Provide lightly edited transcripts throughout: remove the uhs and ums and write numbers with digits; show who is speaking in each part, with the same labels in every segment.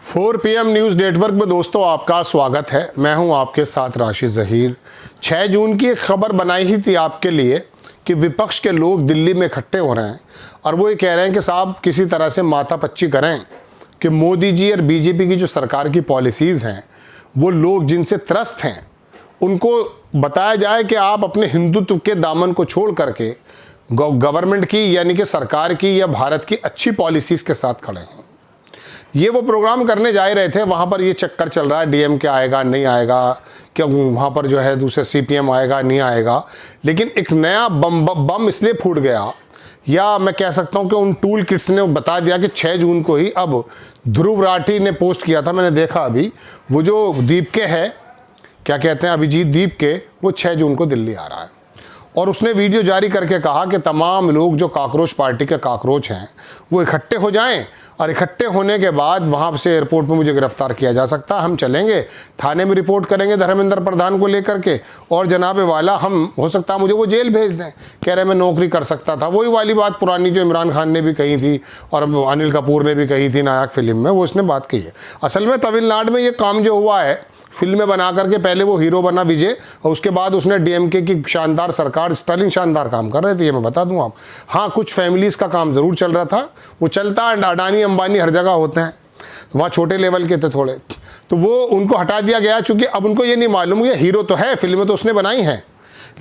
Speaker 1: 4 PM news network में दोस्तों आपका स्वागत है। मैं हूं आपके साथ राशिद ज़हीर। 6 जून की एक खबर बनाई ही थी आपके लिए कि विपक्ष के लोग दिल्ली में इकट्ठे हो रहे हैं और वो ये कह रहे हैं कि साहब किसी तरह से माथापच्ची करें कि मोदी जी और बीजेपी की जो सरकार की पॉलिसीज़ हैं वो लोग जिनसे त्रस्त हैं उनको बताया जाए कि आप अपने हिंदुत्व के दामन को छोड़ करके गवर्नमेंट की यानी कि सरकार की या भारत की अच्छी पॉलिसीज़ के साथ खड़े हैं। ये वो प्रोग्राम करने जा रहे थे, वहाँ पर ये चक्कर चल रहा है डीएमके आएगा नहीं आएगा, क्या वहाँ पर जो है दूसरे सीपीएम आएगा नहीं आएगा। लेकिन एक नया बम इसलिए फूट गया, या मैं कह सकता हूँ कि उन टूल किट्स ने बता दिया कि 6 जून को ही अब ध्रुव राठी ने पोस्ट किया था, मैंने देखा अभी, वो जो दीपके है, क्या कहते हैं अभिजीत दीपके, वो 6 जून को दिल्ली आ रहा है। और उसने वीडियो जारी करके कहा कि तमाम लोग जो काकरोच पार्टी के काकरोच हैं वो इकट्ठे हो जाएं और इकट्ठे होने के बाद वहाँ से एयरपोर्ट पे मुझे गिरफ्तार किया जा सकता है, हम चलेंगे थाने में रिपोर्ट करेंगे धर्मेंद्र प्रधान को लेकर के, और जनाबे वाला हम हो सकता है मुझे वो जेल भेज दें। कह रहे मैं नौकरी कर सकता था, वही वाली बात पुरानी जो इमरान खान ने भी कही थी और अनिल कपूर ने भी कही थी नायक फिल्म में, वो उसने बात कही है। असल में तमिलनाडु में ये काम जो हुआ है, फिल्में बना करके पहले वो हीरो बना विजय और उसके बाद उसने डीएमके की शानदार सरकार, स्टालिन शानदार काम कर रहे थे, ये मैं बता दूं आप। हाँ, कुछ फैमिलीज़ का काम ज़रूर चल रहा था, वो चलता है, अडानी अंबानी हर जगह होते हैं, वहाँ छोटे लेवल के थे थोड़े, तो वो उनको हटा दिया गया चूँकि अब उनको ये नहीं मालूम कि हीरो तो है, फिल्में तो उसने बनाई हैं,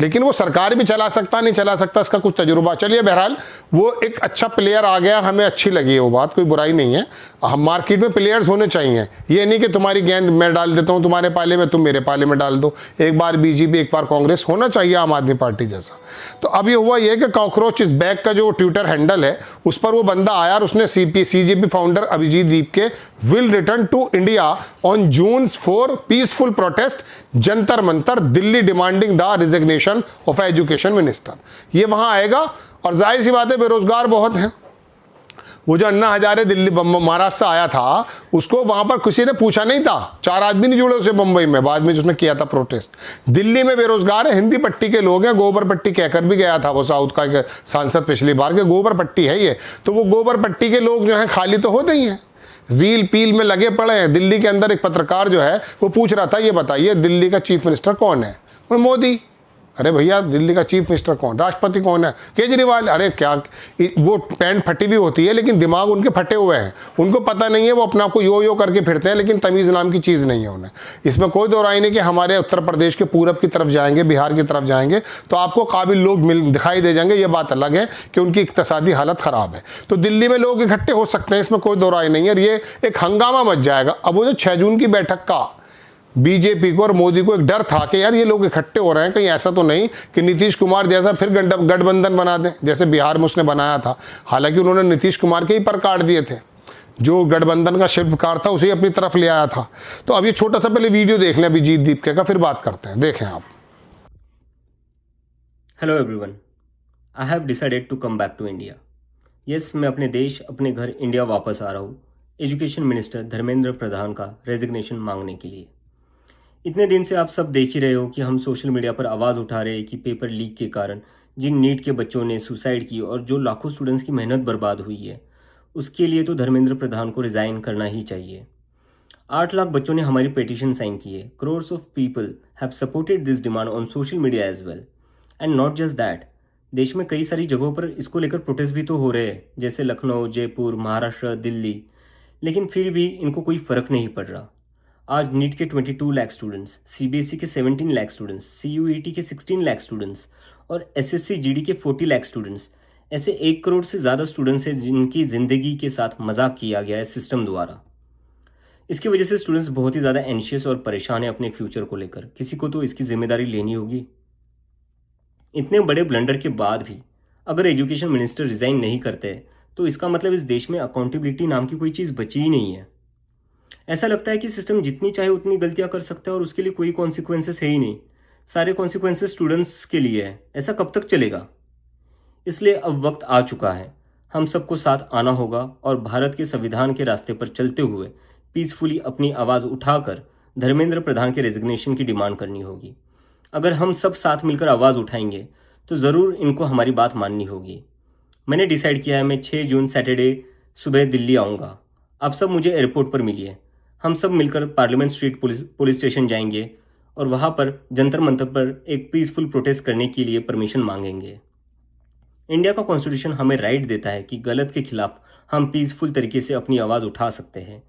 Speaker 1: लेकिन वो सरकार भी चला सकता नहीं चला सकता, इसका कुछ तजुर्बा। चलिए बहरहाल वो एक अच्छा प्लेयर आ गया, हमें अच्छी लगी है वो बात, कोई बुराई नहीं है। हम मार्केट में प्लेयर्स होने चाहिए, ये नहीं कि तुम्हारी गेंद मैं डाल देता हूँ तुम्हारे पाले में, तुम मेरे पाले में डाल दो, एक बार बीजेपी एक बार कांग्रेस, होना चाहिए आम आदमी पार्टी जैसा। तो अब ये हुआ ये कि कॉकरोच इज बैक का जो ट्विटर हैंडल है उस पर वो बंदा आया और उसने CJP founder Abhijeet Dipke will return to India on June 4 peaceful protest Jantar Mantar Delhi demanding the resignation of education minister. ये वहां आएगा और जाहिर सी बात है बेरोजगार बहुत हैं। वो जो अन्ना हजारे दिल्ली महाराष्ट्र से आया था उसको वहां पर किसी ने पूछा नहीं था, 4 आदमी नहीं जुड़े उसे मुंबई में, बाद में जिसने किया था प्रोटेस्ट। दिल्ली में बेरोजगार है, हिंदी पट्टी के लोग हैं, गोबर पट्टी कहकर भी गया था वो साउथ का सांसद पिछली बार के, गोबर पट्टी है ये, तो वो गोबर पट्टी के लोग जो हैं खाली तो होते ही हैं, रील पील में लगे पड़े हैं। दिल्ली के अंदर एक पत्रकार जो है वो पूछ रहा था ये बताइए दिल्ली का चीफ मिनिस्टर कौन है, मोदी। अरे भैया दिल्ली का चीफ मिनिस्टर कौन, राष्ट्रपति कौन है, केजरीवाल। अरे क्या वो पैंट फटी भी होती है लेकिन दिमाग उनके फटे हुए हैं, उनको पता नहीं है, वो अपना को यो करके फिरते हैं, लेकिन तमीज़ नाम की चीज़ नहीं है उन्हें। इसमें कोई दो राय नहीं कि हमारे उत्तर प्रदेश के पूरब की तरफ जाएंगे, बिहार की तरफ जाएंगे तो आपको काबिल लोग दिखाई दे जाएंगे, ये बात अलग है कि उनकी इक्तिसादी हालत ख़राब है। तो दिल्ली में लोग इकट्ठे हो सकते हैं, इसमें कोई दो राय नहीं है, और ये एक हंगामा मच जाएगा। अब वो जो 6 जून की बैठक का बीजेपी को और मोदी को एक डर था कि यार ये लोग इकट्ठे हो रहे हैं, कहीं ऐसा तो नहीं कि नीतीश कुमार जैसा फिर गठबंधन बना दें जैसे बिहार में उसने बनाया था। हालांकि उन्होंने नीतीश कुमार के ही पर काट दिए थे, जो गठबंधन का शिल्पकार था उसे अपनी तरफ ले आया था। तो अब ये छोटा सा पहले वीडियो देख लें अभिजीत दीपके का, फिर बात करते हैं, देखें आप।
Speaker 2: Hello everyone, I have decided to come back to India. Yes, मैं अपने देश, अपने घर इंडिया वापस आ रहा हूँ एजुकेशन मिनिस्टर धर्मेंद्र प्रधान का रेजिग्नेशन मांगने के लिए। इतने दिन से आप सब देख ही रहे हो कि हम सोशल मीडिया पर आवाज़ उठा रहे हैं कि पेपर लीक के कारण जिन नीट के बच्चों ने सुसाइड की और जो लाखों स्टूडेंट्स की मेहनत बर्बाद हुई है, उसके लिए तो धर्मेंद्र प्रधान को रिज़ाइन करना ही चाहिए। 8 लाख बच्चों ने हमारी पिटीशन साइन की है। Crores of people have supported this demand on social media as well, and not just that, देश में कई सारी जगहों पर इसको लेकर प्रोटेस्ट भी तो हो रहे हैं, जैसे लखनऊ, जयपुर, महाराष्ट्र, दिल्ली, लेकिन फिर भी इनको कोई फ़र्क नहीं पड़ रहा। आज नीट के 22 लाख स्टूडेंट्स, सीबीएसई के 17 लाख स्टूडेंट्स, सीयूईटी के 16 लाख स्टूडेंट्स और एसएससी जीडी के 40 लाख स्टूडेंट्स, ऐसे 1 करोड़ से ज़्यादा स्टूडेंट्स हैं जिनकी ज़िंदगी के साथ मजाक किया गया है सिस्टम द्वारा। इसकी वजह से स्टूडेंट्स बहुत ही ज़्यादा एंशियस और परेशान है अपने फ्यूचर को लेकर। किसी को तो इसकी जिम्मेदारी लेनी होगी। इतने बड़े ब्लंडर के बाद भी अगर एजुकेशन मिनिस्टर रिज़ाइन नहीं करते तो इसका मतलब इस देश में अकाउंटेबिलिटी नाम की कोई चीज़ बची ही नहीं है। ऐसा लगता है कि सिस्टम जितनी चाहे उतनी गलतियां कर सकता है और उसके लिए कोई कॉन्सिक्वेंसेस है ही नहीं, सारे कॉन्सिक्वेंसेस स्टूडेंट्स के लिए है। ऐसा कब तक चलेगा? इसलिए अब वक्त आ चुका है, हम सबको साथ आना होगा और भारत के संविधान के रास्ते पर चलते हुए पीसफुली अपनी आवाज़ उठाकर धर्मेंद्र प्रधान के रेजिग्नेशन की डिमांड करनी होगी। अगर हम सब साथ मिलकर आवाज़ उठाएंगे तो ज़रूर इनको हमारी बात माननी होगी। मैंने डिसाइड किया है मैं 6 जून सैटरडे सुबह दिल्ली आऊँगा। आप सब मुझे एयरपोर्ट पर मिलिए। हम सब मिलकर पार्लियामेंट स्ट्रीट पुलिस स्टेशन जाएंगे और वहाँ पर जंतर मंतर पर एक पीसफुल प्रोटेस्ट करने के लिए परमिशन मांगेंगे। इंडिया का कॉन्स्टिट्यूशन हमें राइट देता है कि गलत के खिलाफ हम पीसफुल तरीके से अपनी आवाज़ उठा सकते हैं।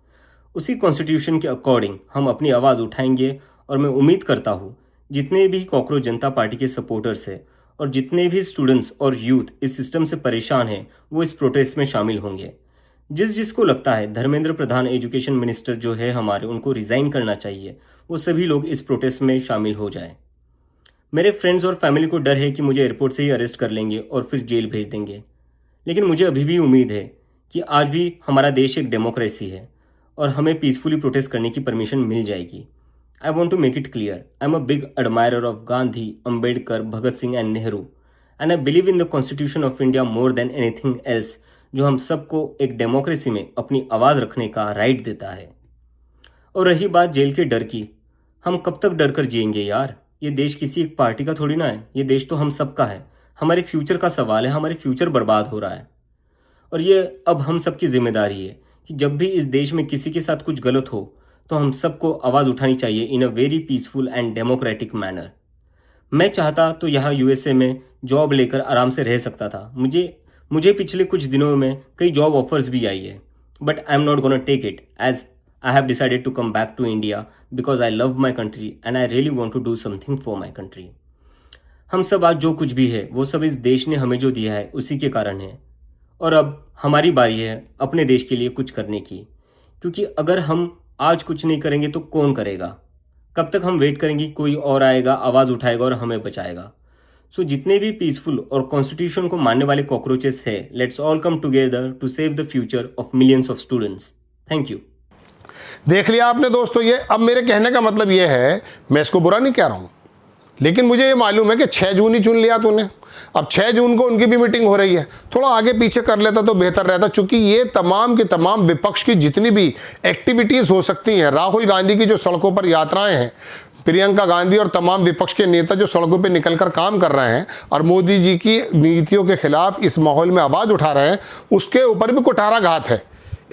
Speaker 2: उसी कॉन्स्टिट्यूशन के अकॉर्डिंग हम अपनी आवाज़ उठाएंगे और मैं उम्मीद करता हूँ जितने भी कॉकरोच जनता पार्टी के सपोर्टर्स हैं और जितने भी स्टूडेंट्स और यूथ इस सिस्टम से परेशान हैं वो इस प्रोटेस्ट में शामिल होंगे। जिसको लगता है धर्मेंद्र प्रधान एजुकेशन मिनिस्टर जो है हमारे, उनको रिज़ाइन करना चाहिए, वो सभी लोग इस प्रोटेस्ट में शामिल हो जाएं। मेरे फ्रेंड्स और फैमिली को डर है कि मुझे एयरपोर्ट से ही अरेस्ट कर लेंगे और फिर जेल भेज देंगे, लेकिन मुझे अभी भी उम्मीद है कि आज भी हमारा देश एक डेमोक्रेसी है और हमें पीसफुली प्रोटेस्ट करने की परमिशन मिल जाएगी। I want to make it clear, I'm a big admirer of Gandhi, Ambedkar, Bhagat Singh and Nehru, and I believe in the Constitution of India more than anything else, जो हम सबको एक democracy में अपनी आवाज़ रखने का राइट देता है। और रही बात जेल के डर की, हम कब तक डर कर जिएंगे यार? ये देश किसी एक पार्टी का थोड़ी ना है, ये देश तो हम सबका है। हमारे फ्यूचर का सवाल है, हमारे फ्यूचर बर्बाद हो रहा है और ये अब हम सबकी जिम्मेदारी है कि जब भी इस देश में किसी के साथ कुछ गलत हो तो हम सबको आवाज़ उठानी चाहिए in a very peaceful and democratic manner. मैं चाहता तो यहाँ यूएसए में जॉब लेकर आराम से रह सकता था। मुझे पिछले कुछ दिनों में कई जॉब ऑफर्स भी आई है, but I am not gonna take it as I have decided to come back to India because I love my country and I really want to do something for my country. हम सब आज जो कुछ भी है वो सब इस देश ने हमें जो दिया है उसी के कारण है और अब हमारी बारी है अपने देश के लिए कुछ करने की, क्योंकि अगर हम आज कुछ नहीं करेंगे तो कौन करेगा? कब तक हम वेट करेंगे कोई और आएगा, आवाज़ उठाएगा और हमें बचाएगा? सो जितने भी पीसफुल और कॉन्स्टिट्यूशन को मानने वाले कॉकरोचेस है, let's all come together to save the future of millions of students. Thank you.
Speaker 1: देख लिया आपने दोस्तों, ये अब मेरे कहने का मतलब ये है, मैं इसको बुरा नहीं कह रहा हूँ, लेकिन मुझे ये मालूम है कि 6 जून ही चुन लिया तूने। अब 6 जून को उनकी भी मीटिंग हो रही है, थोड़ा आगे पीछे कर लेता तो बेहतर रहता, क्योंकि ये तमाम के तमाम विपक्ष की जितनी भी एक्टिविटीज़ हो सकती हैं, राहुल गांधी की जो सड़कों पर यात्राएं हैं, प्रियंका गांधी और तमाम विपक्ष के नेता जो सड़कों पर निकलकर काम कर रहे हैं और मोदी जी की नीतियों के खिलाफ इस माहौल में आवाज़ उठा रहे हैं, उसके ऊपर भी कुठाराघात है।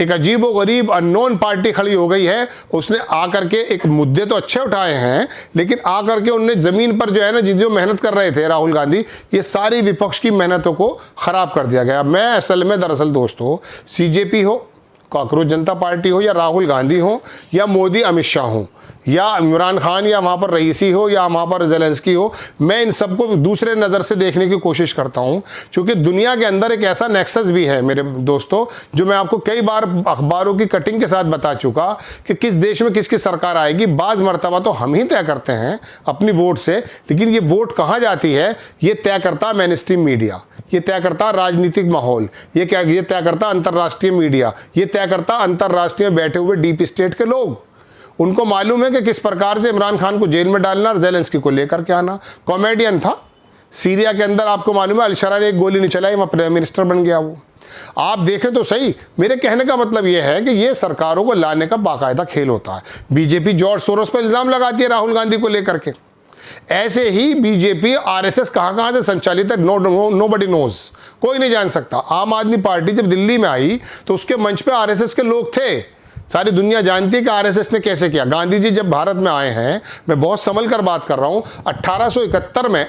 Speaker 1: एक अजीब व गरीब अननोन पार्टी खड़ी हो गई है, उसने आकर के एक मुद्दे तो अच्छे उठाए हैं, लेकिन आकर के उनने ज़मीन पर जो है ना, जो मेहनत कर रहे थे राहुल गांधी, ये सारी विपक्ष की मेहनतों को ख़राब कर दिया गया। मैं असल में दरअसल दोस्तों, सीजेपी हो, कॉकरोच जनता पार्टी हो, या राहुल गांधी हो, या मोदी अमित शाह हो, या इमरान खान, या वहाँ पर रईसी हो, या वहाँ पर ज़ेलेंस्की हो, मैं इन सबको दूसरे नज़र से देखने की कोशिश करता हूँ, क्योंकि दुनिया के अंदर एक ऐसा नेक्सस भी है मेरे दोस्तों, जो मैं आपको कई बार अखबारों की कटिंग के साथ बता चुका कि किस देश में किसकी सरकार आएगी। बाज़ मरतबा तो हम ही तय करते हैं अपनी वोट से, लेकिन ये वोट कहाँ जाती है ये तय करता मेन स्ट्रीम मीडिया, ये तय करता राजनीतिक माहौल, ये तय करता अंतर्राष्ट्रीय मीडिया, ये तय करता अंतर्राष्ट्रीय बैठे हुए डीप स्टेट के लोग। उनको मालूम है कि किस प्रकार से इमरान खान को जेल में डालना और ज़ेलेंस्की को लेकर के आना। कॉमेडियन था सीरिया के अंदर, आपको मालूम है अल-शरा ने एक गोली नहीं चलाई, वहाँ प्राइम मिनिस्टर बन गया वो। आप देखें तो सही, मेरे कहने का मतलब ये है कि ये सरकारों को लाने का बाकायदा खेल होता है। बीजेपी जॉर्ज सोरोस पर इल्ज़ाम लगाती है राहुल गांधी को लेकर के, ऐसे ही बीजेपी आरएसएस कहाँ से संचालित है नोबडी नोज, कोई नहीं जान सकता। आम आदमी पार्टी जब दिल्ली में आई तो उसके मंच पे आरएसएस के लोग थे, सारी दुनिया जानती है कि आरएसएस ने कैसे किया। गांधी जी जब भारत में आए हैं, मैं बहुत संभल कर बात कर रहा हूँ, 1871 में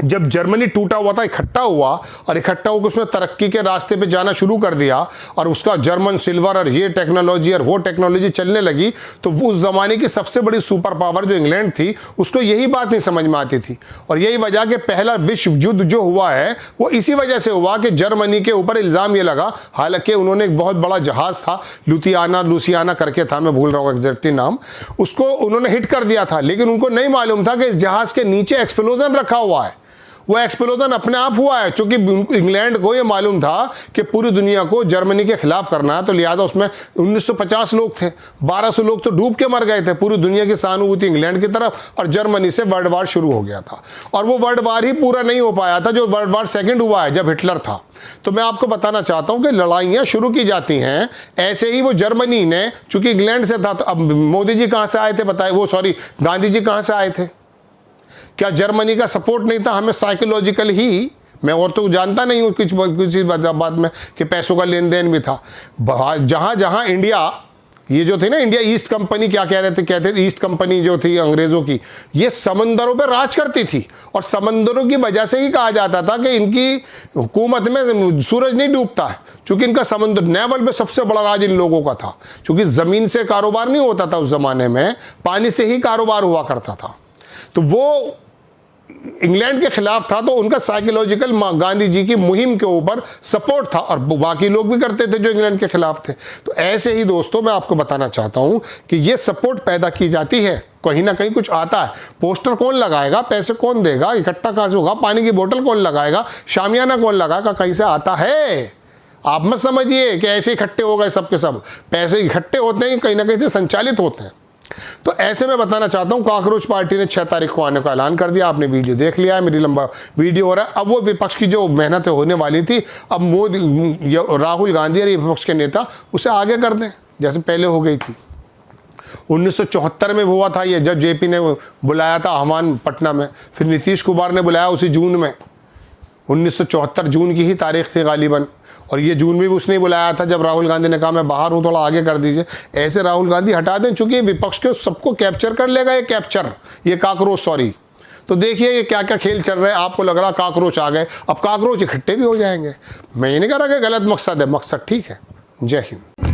Speaker 1: जब जर्मनी टूटा हुआ था, इकट्ठा हुआ और इकट्ठा होकर उसने तरक्की के रास्ते पे जाना शुरू कर दिया और उसका जर्मन सिल्वर और ये टेक्नोलॉजी और वो टेक्नोलॉजी चलने लगी, तो वो उस ज़माने की सबसे बड़ी सुपर पावर जो इंग्लैंड थी उसको यही बात नहीं समझ में आती थी। और यही वजह कि पहला विश्व युद्ध जो हुआ है वो इसी वजह से हुआ कि जर्मनी के ऊपर इल्ज़ाम ये लगा, हालांकि उन्होंने एक बहुत बड़ा जहाज़ था लुसियाना करके था, मैं भूल रहा हूँ एग्जैक्टली नाम, उसको उन्होंने हिट कर दिया था, लेकिन उनको नहीं मालूम था कि इस जहाज़ के नीचे एक्सप्लोजन रखा हुआ है। वो एक्सप्लोजन अपने आप हुआ है, क्योंकि इंग्लैंड को ये मालूम था कि पूरी दुनिया को जर्मनी के खिलाफ करना है, तो लिहाजा उसमें 1950 लोग थे, 1200 लोग तो डूब के मर गए थे। पूरी दुनिया की सहानुभूति इंग्लैंड की तरफ और जर्मनी से वर्ल्ड वार शुरू हो गया था। और वो वर्ल्ड वार ही पूरा नहीं हो पाया था जो वर्ल्ड वार सेकेंड हुआ है जब हिटलर था। तो मैं आपको बताना चाहता हूं कि लड़ाइयां शुरू की जाती हैं ऐसे ही। वो जर्मनी ने, चूंकि इंग्लैंड से था, तो अब मोदी जी कहां से आए थे बताए, वो सॉरी गांधी जी कहां से आए थे? क्या जर्मनी का सपोर्ट नहीं था? हमें साइकोलॉजिकल ही, मैं और तो जानता नहीं हूँ कुछ बात में कि पैसों का लेन देन भी था। जहाँ जहाँ इंडिया ये जो थी ना इंडिया ईस्ट कंपनी, क्या कह रहे थे, कहते थे ईस्ट कंपनी जो थी अंग्रेजों की, ये समंदरों पे राज करती थी और समंदरों की वजह से ही कहा जाता था कि इनकी हुकूमत में सूरज नहीं डूबता है, क्योंकि इनका समुद्र नेवल पे सबसे बड़ा राज इन लोगों का था। क्योंकि ज़मीन से कारोबार नहीं होता था उस ज़माने में, पानी से ही कारोबार हुआ करता था। तो वो इंग्लैंड के खिलाफ था, तो उनका साइकोलॉजिकल गांधी जी की मुहिम के ऊपर सपोर्ट था और बाकी लोग भी करते थे जो इंग्लैंड के खिलाफ थे। तो ऐसे ही दोस्तों मैं आपको बताना चाहता हूं कि ये सपोर्ट पैदा की जाती है, कहीं ना कहीं कुछ आता है। पोस्टर कौन लगाएगा, पैसे कौन देगा, इकट्ठा कहां से होगा, पानी की बोतल कौन लगाएगा, शामियाना कौन लगाएगा, कहीं से आता है। आप मत समझिए कि ऐसे इकट्ठे हो गए सब के सब, पैसे इकट्ठे होते हैं, कहीं ना कहीं से संचालित होते हैं। तो ऐसे में बताना चाहता हूं, कॉकरोच पार्टी ने 6 तारीख को आने का ऐलान कर दिया। आपने वीडियो देख लिया है, मेरी लंबा वीडियो हो रहा है। अब वो विपक्ष की जो मेहनत होने वाली थी, अब मोदी, राहुल गांधी और विपक्ष के नेता उसे आगे कर दें जैसे पहले हो गई थी। 1974 में हुआ था ये, जब जेपी ने बुलाया था आह्वान पटना में, फिर नीतीश कुमार ने बुलाया उसी जून में, 1974 जून की ही तारीख थी गालिबन, और ये जून में भी उसने बुलाया था जब राहुल गांधी ने कहा मैं बाहर हूँ, थोड़ा आगे कर दीजिए। ऐसे राहुल गांधी हटा दें, चूंकि विपक्ष के सबको कैप्चर कर लेगा ये कॉकरोच, सॉरी। तो देखिए ये क्या क्या खेल चल रहे हैं। आपको लग रहा कॉकरोच आ गए, अब कॉकरोच इकट्ठे भी हो जाएंगे। मैं ये नहीं कह रहा कि गलत मकसद है, मकसद ठीक है। जय हिंद।